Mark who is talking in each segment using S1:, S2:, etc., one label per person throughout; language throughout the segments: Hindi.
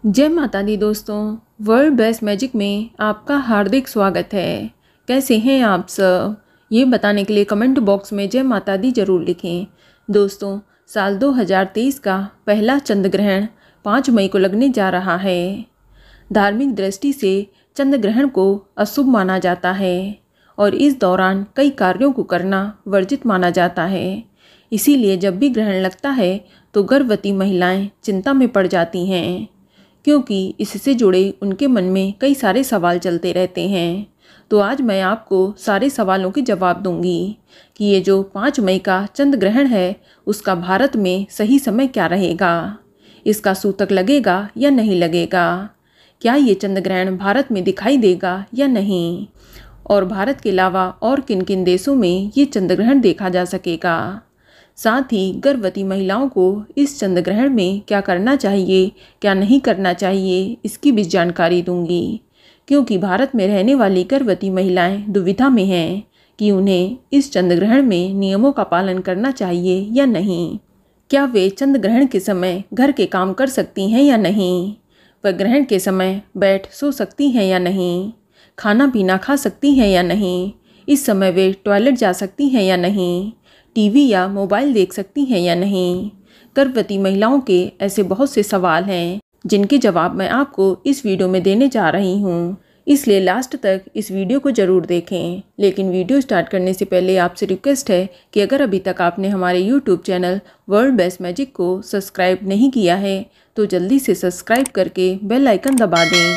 S1: जय माता दी दोस्तों। वर्ल्ड बेस्ट मैजिक में आपका हार्दिक स्वागत है। कैसे हैं आप सब, ये बताने के लिए कमेंट बॉक्स में जय माता दी ज़रूर लिखें। दोस्तों, साल 2023 का पहला चंद्र ग्रहण 5 मई को लगने जा रहा है। धार्मिक दृष्टि से चंद्र ग्रहण को अशुभ माना जाता है और इस दौरान कई कार्यों को करना वर्जित माना जाता है। इसीलिए जब भी ग्रहण लगता है तो गर्भवती महिलाएं चिंता में पड़ जाती हैं, क्योंकि इससे जुड़े उनके मन में कई सारे सवाल चलते रहते हैं। तो आज मैं आपको सारे सवालों के जवाब दूंगी कि ये जो 5 मई का चंद्र ग्रहण है उसका भारत में सही समय क्या रहेगा, इसका सूतक लगेगा या नहीं लगेगा, क्या ये चंद्र ग्रहण भारत में दिखाई देगा या नहीं, और भारत के अलावा और किन किन देशों में ये चंद्र ग्रहण देखा जा सकेगा। साथ ही गर्भवती महिलाओं को इस चंद्र ग्रहण में क्या करना चाहिए, क्या नहीं करना चाहिए, इसकी भी जानकारी दूंगी, क्योंकि भारत में रहने वाली गर्भवती महिलाएं दुविधा में हैं कि उन्हें इस चंद्र ग्रहण में नियमों का पालन करना चाहिए या नहीं। क्या वे चंद्र ग्रहण के समय घर के काम कर सकती हैं या नहीं, वह ग्रहण के समय बैठ सो सकती हैं या नहीं, खाना पीना खा सकती हैं या नहीं, इस समय वे टॉयलेट जा सकती हैं या नहीं, टीवी या मोबाइल देख सकती हैं या नहीं। गर्भवती महिलाओं के ऐसे बहुत से सवाल हैं जिनके जवाब मैं आपको इस वीडियो में देने जा रही हूँ, इसलिए लास्ट तक इस वीडियो को ज़रूर देखें। लेकिन वीडियो स्टार्ट करने से पहले आपसे रिक्वेस्ट है कि अगर अभी तक आपने हमारे YouTube channel world best magic को सब्सक्राइब नहीं किया है तो जल्दी से सब्सक्राइब करके बेल आइकन दबा दें।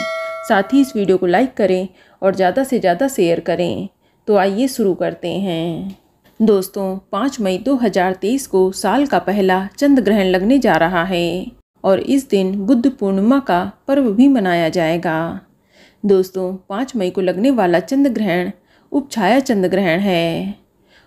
S1: साथ ही इस वीडियो को लाइक करें और ज़्यादा से ज़्यादा शेयर करें। तो आइए शुरू करते हैं। दोस्तों, 5 मई 2023 को साल का पहला चंद्र ग्रहण लगने जा रहा है और इस दिन बुद्ध पूर्णिमा का पर्व भी मनाया जाएगा। दोस्तों, 5 मई को लगने वाला चंद्र ग्रहण उपछाया चंद्र ग्रहण है।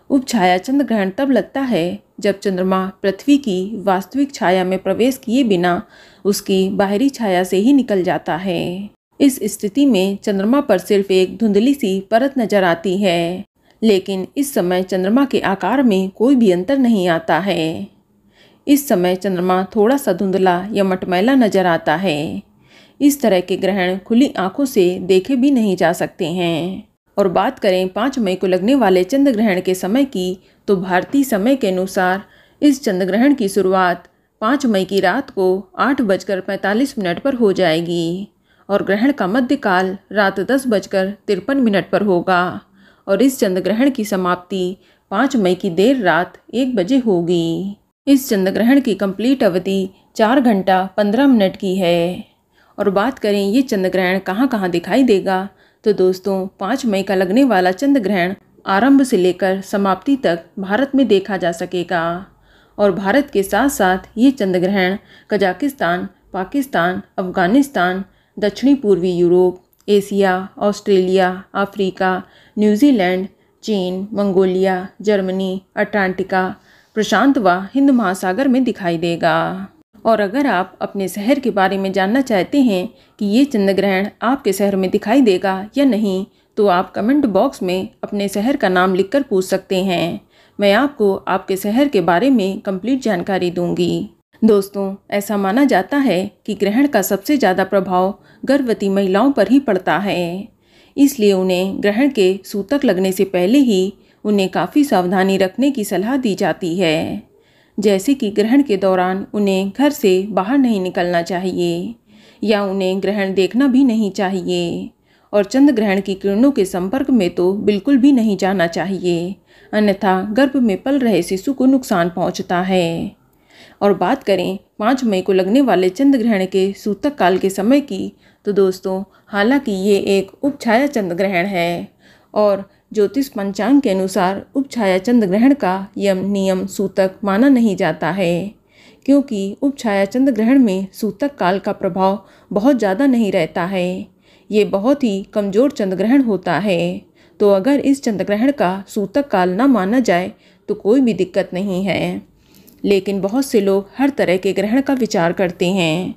S1: उपछाया चंद्र ग्रहण तब लगता है जब चंद्रमा पृथ्वी की वास्तविक छाया में प्रवेश किए बिना उसकी बाहरी छाया से ही निकल जाता है। इस स्थिति में चंद्रमा पर सिर्फ एक धुंधली सी परत नजर आती है, लेकिन इस समय चंद्रमा के आकार में कोई भी अंतर नहीं आता है। इस समय चंद्रमा थोड़ा सा धुंधला या मटमैला नजर आता है। इस तरह के ग्रहण खुली आंखों से देखे भी नहीं जा सकते हैं। और बात करें 5 मई को लगने वाले चंद्र ग्रहण के समय की, तो भारतीय समय के अनुसार इस चंद्र ग्रहण की शुरुआत 5 मई की रात को 8:45 पर हो जाएगी और ग्रहण का मध्यकाल रात 10:53 पर होगा और इस चंद्र ग्रहण की समाप्ति 5 मई की देर रात 1 बजे होगी। इस चंद्र ग्रहण की कंप्लीट अवधि 4 घंटा 15 मिनट की है। और बात करें ये चंद्र ग्रहण कहाँ कहाँ दिखाई देगा, तो दोस्तों 5 मई का लगने वाला चंद्र ग्रहण आरंभ से लेकर समाप्ति तक भारत में देखा जा सकेगा। और भारत के साथ साथ ये चंद्र ग्रहण कजाकिस्तान, पाकिस्तान, अफगानिस्तान, दक्षिणी पूर्वी Europe, Asia, Australia, Africa, New Zealand, चीन, मंगोलिया, जर्मनी, अंटार्कटिका, प्रशांत व हिंद महासागर में दिखाई देगा। और अगर आप अपने शहर के बारे में जानना चाहते हैं कि ये चंद्र ग्रहण आपके शहर में दिखाई देगा या नहीं, तो आप कमेंट बॉक्स में अपने शहर का नाम लिखकर पूछ सकते हैं। मैं आपको आपके शहर के बारे में कंप्लीट जानकारी दूंगी। दोस्तों, ऐसा माना जाता है कि ग्रहण का सबसे ज़्यादा प्रभाव गर्भवती महिलाओं पर ही पड़ता है, इसलिए उन्हें ग्रहण के सूतक लगने से पहले ही उन्हें काफ़ी सावधानी रखने की सलाह दी जाती है। जैसे कि ग्रहण के दौरान उन्हें घर से बाहर नहीं निकलना चाहिए या उन्हें ग्रहण देखना भी नहीं चाहिए और चंद्र ग्रहण की किरणों के संपर्क में तो बिल्कुल भी नहीं जाना चाहिए, अन्यथा गर्भ में पल रहे शिशु को नुकसान पहुंचता है। और बात करें 5 मई को लगने वाले चंद्र ग्रहण के सूतक काल के समय की, तो दोस्तों हालांकि ये एक उपछाया चंद्र ग्रहण है और ज्योतिष पंचांग के अनुसार उपछाया चंद्र ग्रहण का नियम सूतक माना नहीं जाता है, क्योंकि उपछाया चंद्र ग्रहण में सूतक काल का प्रभाव बहुत ज़्यादा नहीं रहता है। ये बहुत ही कमज़ोर चंद्र ग्रहण होता है। तो अगर इस चंद्र ग्रहण का सूतक काल ना माना जाए तो कोई भी दिक्कत नहीं है, लेकिन बहुत से लोग हर तरह के ग्रहण का विचार करते हैं।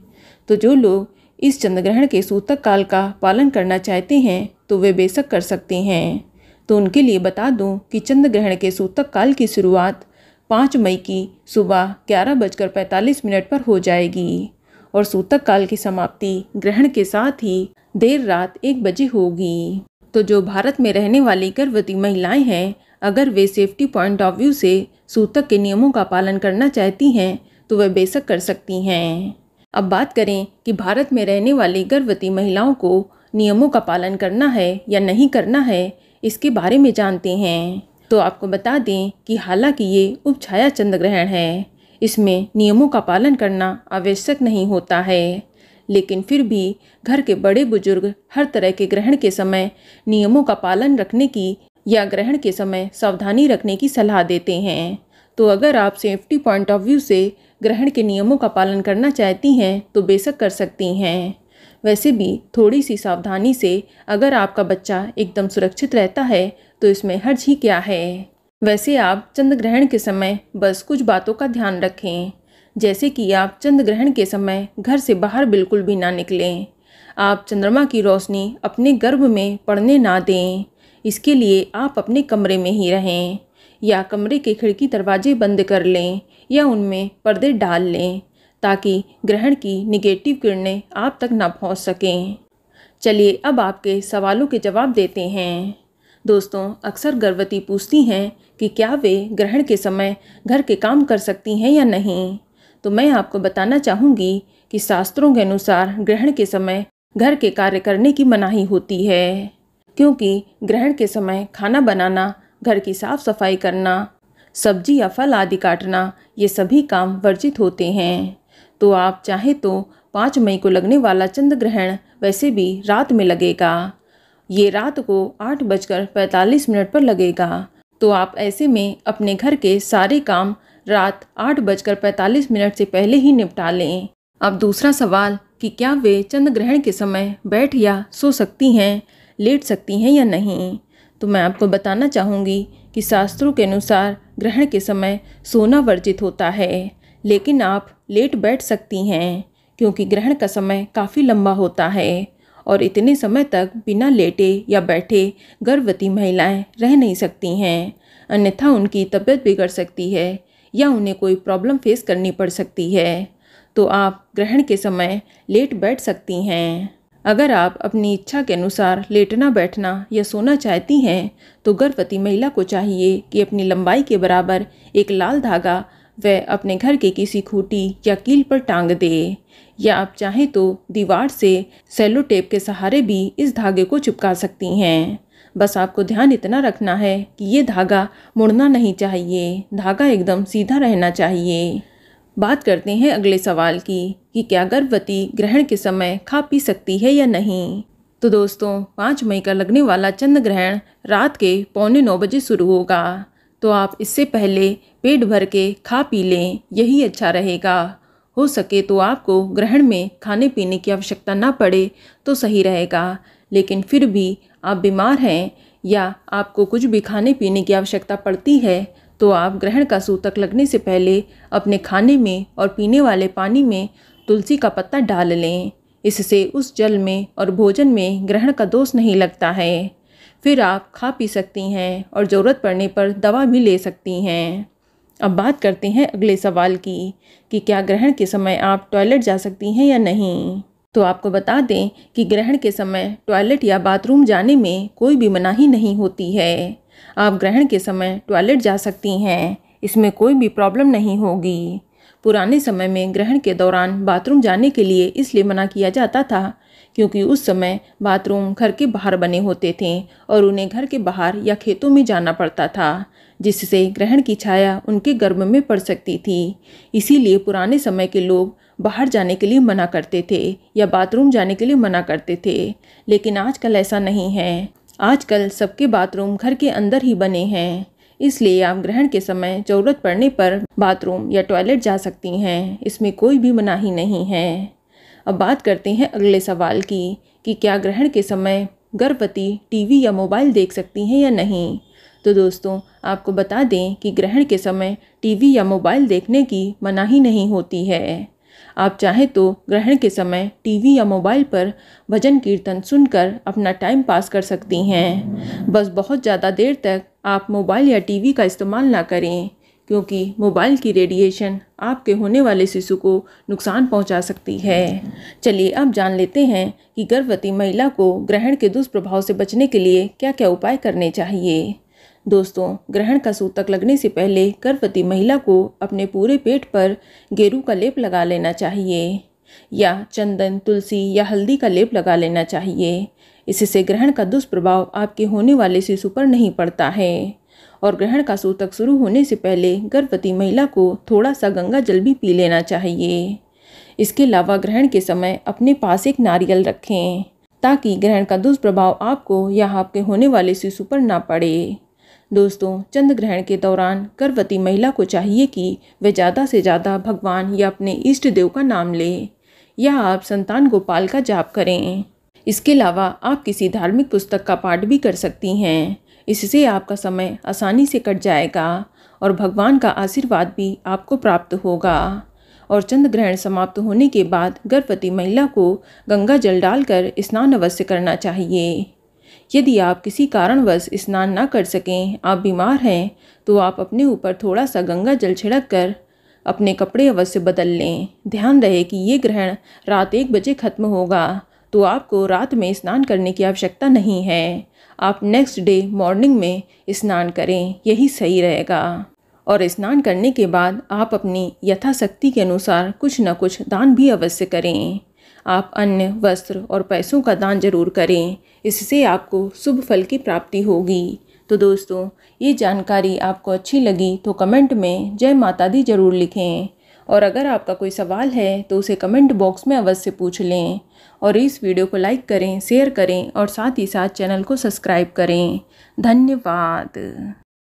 S1: तो जो लोग इस चंद्र ग्रहण के सूतक काल का पालन करना चाहते हैं तो वे बेशक कर सकते हैं। तो उनके लिए बता दूं कि चंद्र ग्रहण के सूतक काल की शुरुआत 5 मई की सुबह 11:45 पर हो जाएगी और सूतक काल की समाप्ति ग्रहण के साथ ही देर रात 1 बजे होगी। तो जो भारत में रहने वाली गर्भवती महिलाएं हैं, अगर वे सेफ्टी पॉइंट ऑफ व्यू से सूतक के नियमों का पालन करना चाहती हैं तो वह बेशक कर सकती हैं। अब बात करें कि भारत में रहने वाली गर्भवती महिलाओं को नियमों का पालन करना है या नहीं करना है, इसके बारे में जानते हैं। तो आपको बता दें कि हालांकि ये उपछाया चंद्र ग्रहण है, इसमें नियमों का पालन करना आवश्यक नहीं होता है, लेकिन फिर भी घर के बड़े बुजुर्ग हर तरह के ग्रहण के समय नियमों का पालन रखने की या ग्रहण के समय सावधानी रखने की सलाह देते हैं। तो अगर आप सेफ्टी पॉइंट ऑफ व्यू से ग्रहण के नियमों का पालन करना चाहती हैं तो बेशक कर सकती हैं। वैसे भी थोड़ी सी सावधानी से अगर आपका बच्चा एकदम सुरक्षित रहता है तो इसमें हर्ज ही क्या है। वैसे आप चंद्र ग्रहण के समय बस कुछ बातों का ध्यान रखें, जैसे कि आप चंद्र ग्रहण के समय घर से बाहर बिल्कुल भी ना निकलें। आप चंद्रमा की रोशनी अपने गर्भ में पड़ने ना दें। इसके लिए आप अपने कमरे में ही रहें या कमरे के खिड़की दरवाजे बंद कर लें या उनमें पर्दे डाल लें ताकि ग्रहण की निगेटिव किरणें आप तक ना पहुंच सकें। चलिए अब आपके सवालों के जवाब देते हैं। दोस्तों, अक्सर गर्भवती पूछती हैं कि क्या वे ग्रहण के समय घर के काम कर सकती हैं या नहीं। तो मैं आपको बताना चाहूँगी कि शास्त्रों के अनुसार ग्रहण के समय घर के कार्य करने की मनाही होती है, क्योंकि ग्रहण के समय खाना बनाना, घर की साफ सफाई करना, सब्जी या फल आदि काटना, ये सभी काम वर्जित होते हैं। तो आप चाहे तो 5 मई को लगने वाला चंद्र ग्रहण वैसे भी रात में लगेगा। ये रात को 8:45 पर लगेगा। तो आप ऐसे में अपने घर के सारे काम रात 8:45 से पहले ही निपटा लें। अब दूसरा सवाल कि क्या वे चंद्र ग्रहण के समय बैठ या सो सकती हैं, लेट सकती हैं या नहीं। तो मैं आपको बताना चाहूँगी कि शास्त्रों के अनुसार ग्रहण के समय सोना वर्जित होता है, लेकिन आप लेट बैठ सकती हैं, क्योंकि ग्रहण का समय काफ़ी लंबा होता है और इतने समय तक बिना लेटे या बैठे गर्भवती महिलाएं रह नहीं सकती हैं, अन्यथा उनकी तबीयत बिगड़ सकती है या उन्हें कोई प्रॉब्लम फेस करनी पड़ सकती है। तो आप ग्रहण के समय लेट बैठ सकती हैं। अगर आप अपनी इच्छा के अनुसार लेटना, बैठना या सोना चाहती हैं तो गर्भवती महिला को चाहिए कि अपनी लंबाई के बराबर एक लाल धागा वह अपने घर के किसी खूंटी या कील पर टांग दे, या आप चाहें तो दीवार से सेलो टेप के सहारे भी इस धागे को चिपका सकती हैं। बस आपको ध्यान इतना रखना है कि ये धागा मुड़ना नहीं चाहिए, धागा एकदम सीधा रहना चाहिए। बात करते हैं अगले सवाल की कि क्या गर्भवती ग्रहण के समय खा पी सकती है या नहीं। तो दोस्तों, 5 मई का लगने वाला चंद्र ग्रहण रात के 8:45 बजे शुरू होगा। तो आप इससे पहले पेट भर के खा पी लें, यही अच्छा रहेगा। हो सके तो आपको ग्रहण में खाने पीने की आवश्यकता ना पड़े तो सही रहेगा, लेकिन फिर भी आप बीमार हैं या आपको कुछ भी खाने पीने की आवश्यकता पड़ती है तो आप ग्रहण का सूतक लगने से पहले अपने खाने में और पीने वाले पानी में तुलसी का पत्ता डाल लें। इससे उस जल में और भोजन में ग्रहण का दोष नहीं लगता है। फिर आप खा पी सकती हैं और ज़रूरत पड़ने पर दवा भी ले सकती हैं। अब बात करते हैं अगले सवाल की कि क्या ग्रहण के समय आप टॉयलेट जा सकती हैं या नहीं। तो आपको बता दें कि ग्रहण के समय टॉयलेट या बाथरूम जाने में कोई भी मनाही नहीं होती है। आप ग्रहण के समय टॉयलेट जा सकती हैं, इसमें कोई भी प्रॉब्लम नहीं होगी। पुराने समय में ग्रहण के दौरान बाथरूम जाने के लिए इसलिए मना किया जाता था क्योंकि उस समय बाथरूम घर के बाहर बने होते थे और उन्हें घर के बाहर या खेतों में जाना पड़ता था, जिससे ग्रहण की छाया उनके गर्भ में पड़ सकती थी। इसीलिए पुराने समय के लोग बाहर जाने के लिए मना करते थे या बाथरूम जाने के लिए मना करते थे। लेकिन आजकल ऐसा नहीं है। आजकल सबके बाथरूम घर के अंदर ही बने हैं, इसलिए आप ग्रहण के समय ज़रूरत पड़ने पर बाथरूम या टॉयलेट जा सकती हैं, इसमें कोई भी मनाही नहीं है। अब बात करते हैं अगले सवाल की कि क्या ग्रहण के समय गर्भवती टीवी या मोबाइल देख सकती हैं या नहीं। तो दोस्तों, आपको बता दें कि ग्रहण के समय टीवी या मोबाइल देखने की मनाही नहीं होती है। आप चाहें तो ग्रहण के समय टीवी या मोबाइल पर भजन कीर्तन सुनकर अपना टाइम पास कर सकती हैं। बस बहुत ज़्यादा देर तक आप मोबाइल या टीवी का इस्तेमाल ना करें, क्योंकि मोबाइल की रेडिएशन आपके होने वाले शिशु को नुकसान पहुंचा सकती है। चलिए अब जान लेते हैं कि गर्भवती महिला को ग्रहण के दुष्प्रभाव से बचने के लिए क्या क्या उपाय करने चाहिए। दोस्तों, ग्रहण का सूतक लगने से पहले गर्भवती महिला को अपने पूरे पेट पर गेरू का लेप लगा लेना चाहिए या चंदन, तुलसी या हल्दी का लेप लगा लेना चाहिए। इससे ग्रहण का दुष्प्रभाव आपके होने वाले शिशु पर नहीं पड़ता है। और ग्रहण का सूतक शुरू होने से पहले गर्भवती महिला को थोड़ा सा गंगा जल भी पी लेना चाहिए। इसके अलावा ग्रहण के समय अपने पास एक नारियल रखें ताकि ग्रहण का दुष्प्रभाव आपको या आपके होने वाले शिशु पर ना पड़े। दोस्तों, चंद्र ग्रहण के दौरान गर्भवती महिला को चाहिए कि वे ज़्यादा से ज़्यादा भगवान या अपने इष्ट देव का नाम लें या आप संतान गोपाल का जाप करें। इसके अलावा आप किसी धार्मिक पुस्तक का पाठ भी कर सकती हैं। इससे आपका समय आसानी से कट जाएगा और भगवान का आशीर्वाद भी आपको प्राप्त होगा। और चंद्र ग्रहण समाप्त होने के बाद गर्भवती महिला को गंगा जल डालकर स्नान अवश्य करना चाहिए। यदि आप किसी कारणवश स्नान ना कर सकें, आप बीमार हैं, तो आप अपने ऊपर थोड़ा सा गंगा जल छिड़क कर अपने कपड़े अवश्य बदल लें। ध्यान रहे कि ये ग्रहण रात 1 बजे खत्म होगा, तो आपको रात में स्नान करने की आवश्यकता नहीं है। आप नेक्स्ट डे मॉर्निंग में स्नान करें, यही सही रहेगा। और स्नान करने के बाद आप अपनी यथाशक्ति के अनुसार कुछ न कुछ दान भी अवश्य करें। आप अन्न, वस्त्र और पैसों का दान जरूर करें, इससे आपको शुभ फल की प्राप्ति होगी। तो दोस्तों, ये जानकारी आपको अच्छी लगी तो कमेंट में जय माता दी जरूर लिखें। और अगर आपका कोई सवाल है तो उसे कमेंट बॉक्स में अवश्य पूछ लें। और इस वीडियो को लाइक करें, शेयर करें और साथ ही साथ चैनल को सब्सक्राइब करें। धन्यवाद।